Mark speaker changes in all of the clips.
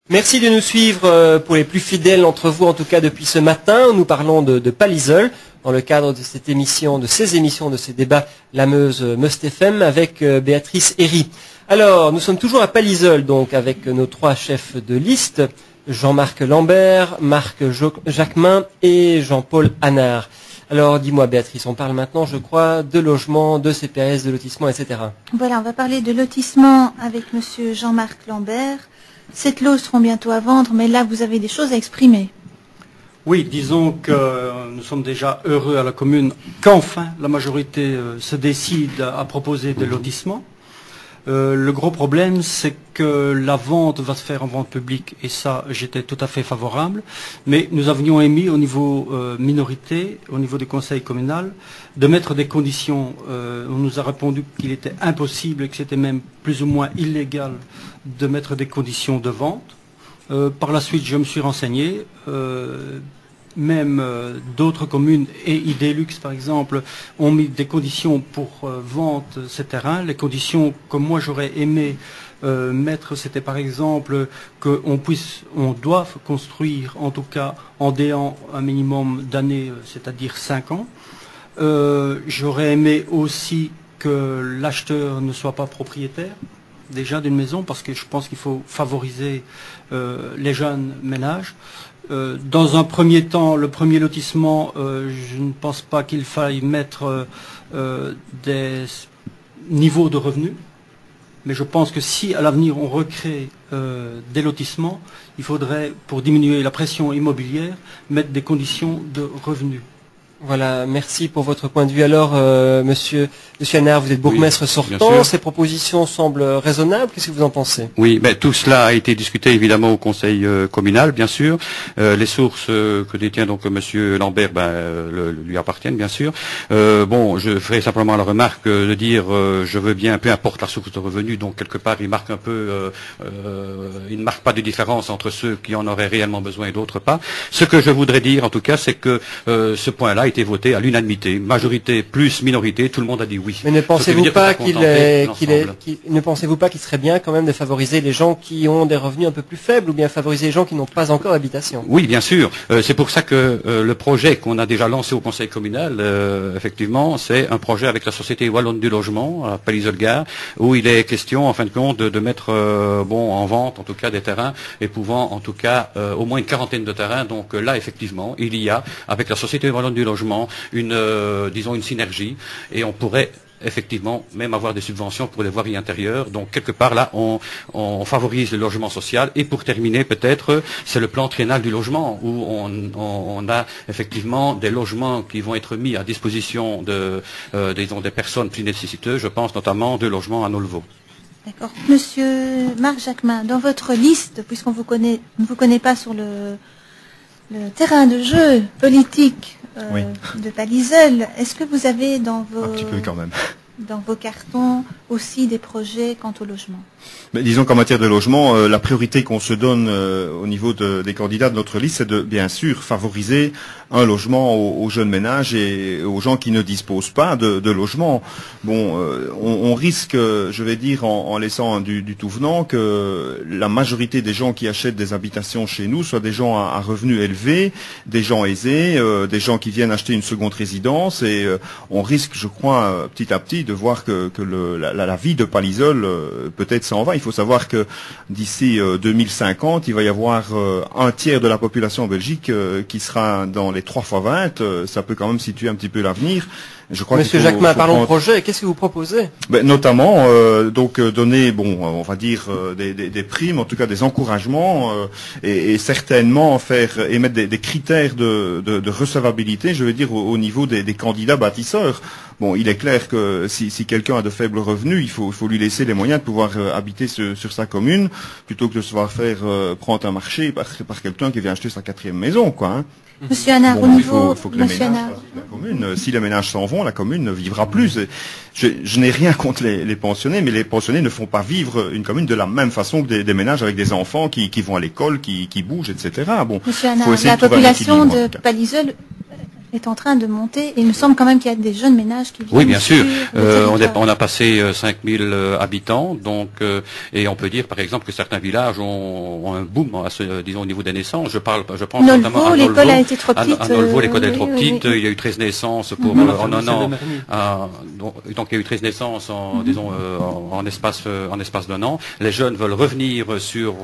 Speaker 1: Merci de nous suivre pour les plus fidèles d'entre vous, en tout cas depuis ce matin. Nous parlons de Pallisol dans le cadre de cette émission, de ces débats La Meuse FM avec Béatrice Herry. Alors, nous sommes toujours à Pallisol, donc avec nos trois chefs de liste, Jean-Marc Lambert, Marc Jacquemin et Jean-Paul Hanard. Alors, dis-moi Béatrice, on parle maintenant, je crois, de logement, de CPS, de lotissement, etc.
Speaker 2: Voilà, on va parler de lotissement avec monsieur Jean-Marc Lambert. 7 lots seront bientôt à vendre, mais là, vous avez des choses à exprimer.
Speaker 3: Oui, disons que nous sommes déjà heureux à la commune qu'enfin la majorité se décide à proposer des lotissements. Le gros problème, c'est que la vente va se faire en vente publique, et ça, j'étais tout à fait favorable. Mais nous avions émis au niveau minorité, au niveau du conseil communal, de mettre des conditions. On nous a répondu qu'il était impossible et que c'était même plus ou moins illégal de mettre des conditions de vente. Par la suite, je me suis renseigné. Même d'autres communes et Idelux par exemple ont mis des conditions pour vente ces terrains. Les conditions que moi j'aurais aimé mettre, c'était par exemple on doive construire en tout cas en déant un minimum d'années, c'est-à-dire 5 ans. J'aurais aimé aussi que l'acheteur ne soit pas propriétaire déjà d'une maison, parce que je pense qu'il faut favoriser les jeunes ménages. Dans un premier temps, le premier lotissement, je ne pense pas qu'il faille mettre des niveaux de revenus, mais je pense que si à l'avenir on recrée des lotissements, il faudrait, pour diminuer la pression immobilière, mettre des conditions de revenus.
Speaker 1: Voilà, merci pour votre point de vue. Alors, monsieur Hanard, vous êtes bourgmestre sortant. Ces propositions semblent raisonnables. Qu'est-ce que vous en pensez?
Speaker 4: Oui, tout cela a été discuté évidemment au conseil communal, bien sûr. Les sources que détient donc monsieur Lambert lui appartiennent, bien sûr. Je ferai simplement la remarque de dire je veux bien, peu importe la source de revenus, donc quelque part il marque un peu, il ne marque pas de différence entre ceux qui en auraient réellement besoin et d'autres pas. Ce que je voudrais dire en tout cas, c'est que ce point-là été voté à l'unanimité, majorité plus minorité, tout le monde a dit oui.
Speaker 1: Mais ne pensez-vous pas qu'il serait bien quand même de favoriser les gens qui ont des revenus un peu plus faibles, ou bien favoriser les gens qui n'ont pas encore d'habitation?
Speaker 4: Oui, bien sûr. C'est pour ça que le projet qu'on a déjà lancé au conseil communal, effectivement, c'est un projet avec la Société Wallonne du Logement à Pallisol-Gare, où il est question, en fin de compte, de mettre en vente, en tout cas, des terrains, et pouvant, en tout cas, au moins une quarantaine de terrains. Donc là, effectivement, il y a, avec la Société Wallonne du Logement, une synergie, et on pourrait effectivement même avoir des subventions pour les voiries intérieures. Donc quelque part là on favorise le logement social. Et pour terminer, peut-être c'est le plan triennal du logement, où on a effectivement des logements qui vont être mis à disposition des personnes plus nécessiteuses. Je pense notamment de logements à Nolvo.
Speaker 2: D'accord. Monsieur Marc Jacquemin, dans votre liste, puisqu'on ne vous connaît pas sur le terrain de jeu politique de Pallisol, est-ce que vous avez dans
Speaker 5: un petit peu quand même,
Speaker 2: dans vos cartons aussi des projets quant au logement?
Speaker 5: Mais disons qu'en matière de logement, la priorité qu'on se donne au niveau des candidats de notre liste, c'est de bien sûr favoriser un logement aux jeunes ménages et aux gens qui ne disposent pas de logement. Bon, on risque, je vais dire, en laissant du tout venant, que la majorité des gens qui achètent des habitations chez nous soient des gens à revenus élevés, des gens aisés, des gens qui viennent acheter une seconde résidence, et on risque, je crois, petit à petit, de voir que la vie de Pallisol peut-être s'en va. Il faut savoir que d'ici 2050, il va y avoir un tiers de la population en Belgique qui sera dans les 3 fois 20. Ça peut quand même situer un petit peu l'avenir. Je crois
Speaker 1: Monsieur Jacquemin, parlons de projet. Qu'est-ce que vous proposez?
Speaker 5: Notamment, donner, on va dire, des primes, en tout cas des encouragements, et certainement émettre des critères de recevabilité, je veux dire, au niveau des candidats bâtisseurs. Bon, il est clair que si quelqu'un a de faibles revenus, il faut lui laisser les moyens de pouvoir habiter sur sa commune, plutôt que de se voir faire prendre un marché par quelqu'un qui vient acheter sa 4e maison, quoi. Hein.
Speaker 2: Monsieur Hanard, au niveau...
Speaker 5: Il faut que les ménages la commune. Si les ménages s'en vont, la commune ne vivra plus. Je n'ai rien contre les pensionnés, mais les pensionnés ne font pas vivre une commune de la même façon que des ménages avec des enfants qui vont à l'école, qui bougent, etc. Bon,
Speaker 2: Monsieur Hanard, la population de Pallisol est en train de monter. Et il me semble quand même qu'il y a des jeunes ménages qui viennent.
Speaker 4: Oui, bien sûr.
Speaker 2: On
Speaker 4: On a passé 5000 habitants, donc et on peut dire par exemple que certains villages ont un boom, disons au niveau des naissances. Je pense notamment à
Speaker 2: l'école a été trop petite.
Speaker 4: À Nolvo, l'école est trop petite. Il y a eu 13 naissances pour en un an. Donc il y a eu 13 naissances en espace d'un an. Les jeunes veulent revenir sur,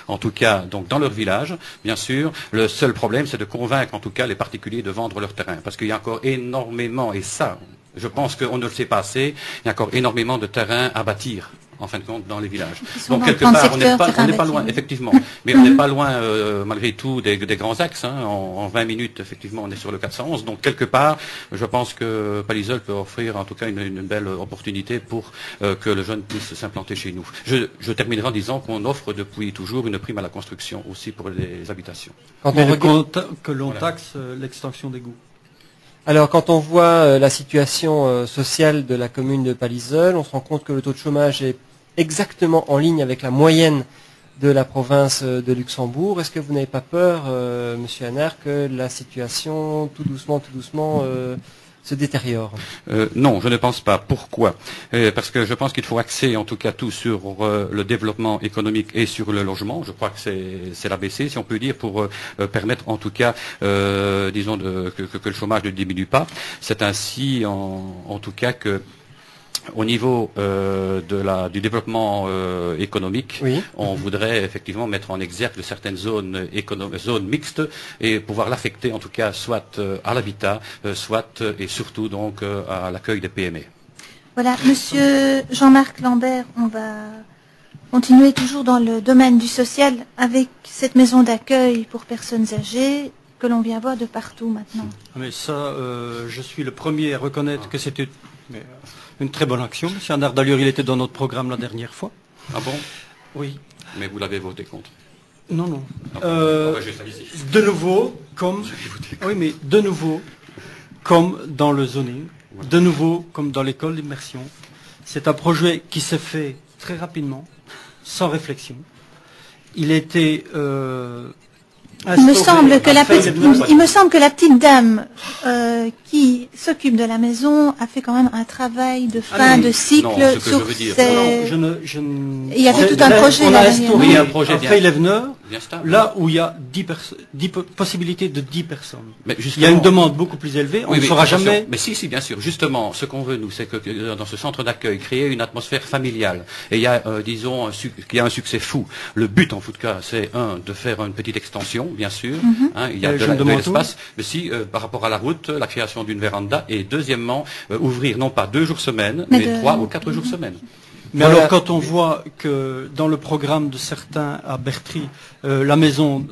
Speaker 4: en tout cas, donc dans leur village, bien sûr. Le seul problème, c'est de convaincre en tout cas les particuliers de vendre leur terrain, parce qu'il y a encore énormément, et ça, je pense qu'on ne le sait pas assez, il y a encore énormément de terrain à bâtir, en fin de compte, dans les villages. Donc quelque part, on n'est pas loin, effectivement, mais on n'est pas loin, malgré tout, des grands axes. En 20 minutes, effectivement, on est sur le 411. Donc quelque part, je pense que Palliseul peut offrir, en tout cas, une belle opportunité pour que le jeune puisse s'implanter chez nous. Je terminerai en disant qu'on offre depuis toujours une prime à la construction aussi pour les habitations.
Speaker 3: Que l'on taxe l'extension des goûts.
Speaker 1: Alors, quand on voit la situation sociale de la commune de Palliseul, on se rend compte que le taux de chômage est exactement en ligne avec la moyenne de la province de Luxembourg. Est-ce que vous n'avez pas peur, Monsieur Hannard, que la situation, tout doucement, se détériore?
Speaker 4: Non, je ne pense pas. Pourquoi? Parce que je pense qu'il faut axer en tout cas tout sur le développement économique et sur le logement. Je crois que c'est l'ABC, si on peut dire, pour permettre en tout cas, disons, que le chômage ne diminue pas. C'est ainsi, en tout cas, que au niveau du développement économique,
Speaker 1: oui,
Speaker 4: on voudrait effectivement mettre en exergue certaines zones mixtes et pouvoir l'affecter en tout cas soit à l'habitat, soit et surtout donc à l'accueil des PME.
Speaker 2: Voilà, Monsieur Jean-Marc Lambert, on va continuer toujours dans le domaine du social avec cette maison d'accueil pour personnes âgées que l'on vient voir de partout maintenant.
Speaker 3: Mais ça, je suis le premier à reconnaître que c'était une très bonne action. M. Hannard, d'ailleurs, il était dans notre programme la dernière fois.
Speaker 4: Ah bon?
Speaker 3: Oui.
Speaker 4: Mais vous l'avez voté contre?
Speaker 3: Non, non. De nouveau, comme dans le zoning, de nouveau comme dans l'école d'immersion, c'est un projet qui s'est fait très rapidement, sans réflexion. Il a été
Speaker 2: il me semble que la petite dame qui s'occupe de la maison a fait quand même un travail de fin de cycle sur ces... Il y avait tout un projet
Speaker 3: là.
Speaker 2: Il y a
Speaker 3: un projet à Freilevener, là où il y a 10 possibilités de 10 personnes. Mais il y a une demande beaucoup plus élevée, on ne fera jamais...
Speaker 4: Mais si, bien sûr. Justement, ce qu'on veut, nous, c'est que dans ce centre d'accueil, créer une atmosphère familiale. Et il y a, disons, qu'il y a un succès fou. Le but, en tout cas, c'est, de faire une petite extension, bien sûr. Il y a de l'espace. Mais si, par rapport à la route, la création d'une véranda. Et deuxièmement, ouvrir non pas 2 jours semaine, mais 3 ou 4 jours semaine.
Speaker 3: Mais alors, quand on voit que dans le programme de certains à Bertry, la maison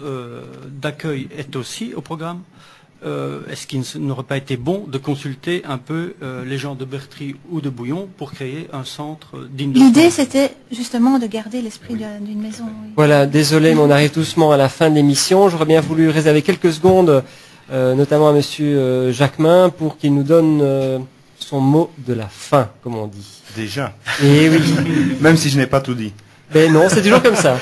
Speaker 3: d'accueil est aussi au programme, est-ce qu'il n'aurait pas été bon de consulter un peu les gens de Bertry ou de Bouillon pour créer un centre digne de...
Speaker 2: L'idée, c'était justement de garder l'esprit d'une maison. Oui.
Speaker 1: Voilà, désolé, mais on arrive doucement à la fin de l'émission. J'aurais bien voulu réserver quelques secondes, notamment à Monsieur Jacquemin, pour qu'il nous donne son mot de la fin, comme on dit.
Speaker 5: Déjà.
Speaker 1: Et oui.
Speaker 5: Même si je n'ai pas tout dit.
Speaker 1: Ben non, c'est toujours comme ça.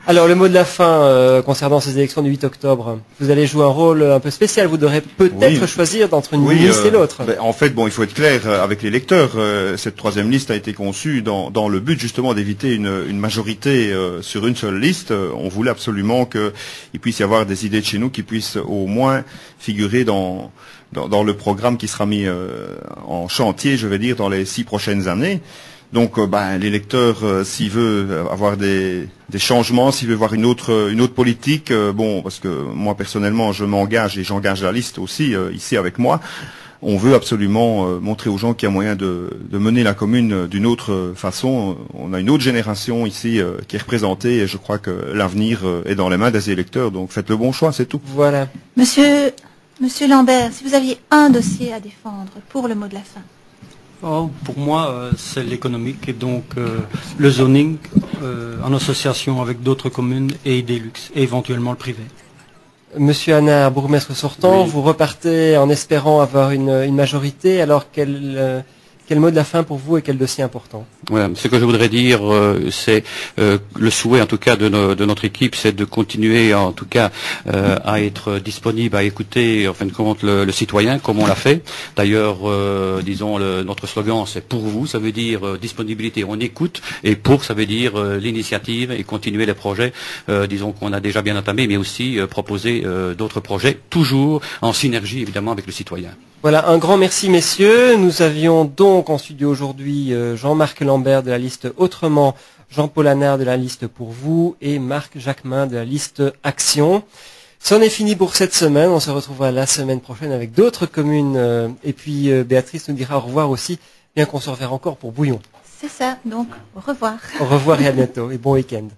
Speaker 1: Alors, le mot de la fin concernant ces élections du 8 octobre. Vous allez jouer un rôle un peu spécial. Vous devrez peut-être choisir entre une liste et l'autre.
Speaker 5: En fait, il faut être clair avec les lecteurs. Cette troisième liste a été conçue dans le but justement d'éviter une majorité sur une seule liste. On voulait absolument qu'il puisse y avoir des idées de chez nous qui puissent au moins figurer dans le programme qui sera mis en chantier, je vais dire, dans les 6 prochaines années. Donc, l'électeur, s'il veut avoir des changements, s'il veut voir une autre politique, parce que moi personnellement, je m'engage et j'engage la liste aussi ici avec moi. On veut absolument montrer aux gens qu'il y a moyen de mener la commune d'une autre façon. On a une autre génération ici qui est représentée et je crois que l'avenir est dans les mains des électeurs. Donc, faites le bon choix, c'est tout.
Speaker 1: Voilà.
Speaker 2: Monsieur Lambert, si vous aviez un dossier à défendre pour le mot de la fin.
Speaker 3: Pour moi, c'est l'économique et donc le zoning en association avec d'autres communes et Idélux et éventuellement le privé.
Speaker 1: Monsieur Hannard, bourgmestre sortant, vous repartez en espérant avoir une majorité alors quelle Quel mot de la fin pour vous et quel dossier important?
Speaker 4: Voilà, ce que je voudrais dire, c'est le souhait, en tout cas, de notre équipe, c'est de continuer, en tout cas, à être disponible, à écouter, en fin de compte, le citoyen, comme on l'a fait. D'ailleurs, disons, notre slogan, c'est pour vous, ça veut dire disponibilité, on écoute, et pour, ça veut dire l'initiative et continuer les projets, disons, qu'on a déjà bien entamés, mais aussi proposer d'autres projets, toujours en synergie, évidemment, avec le citoyen.
Speaker 1: Voilà, un grand merci messieurs. Nous avions donc en studio aujourd'hui Jean-Marc Lambert de la liste Autrement, Jean-Paul Hanard de la liste Pour vous et Marc Jacquemin de la liste Action. C'en est fini pour cette semaine. On se retrouvera la semaine prochaine avec d'autres communes. Et puis Béatrice nous dira au revoir aussi, bien qu'on se reverra encore pour Bouillon.
Speaker 2: C'est ça, donc au revoir.
Speaker 1: Au revoir et à bientôt et bon week-end.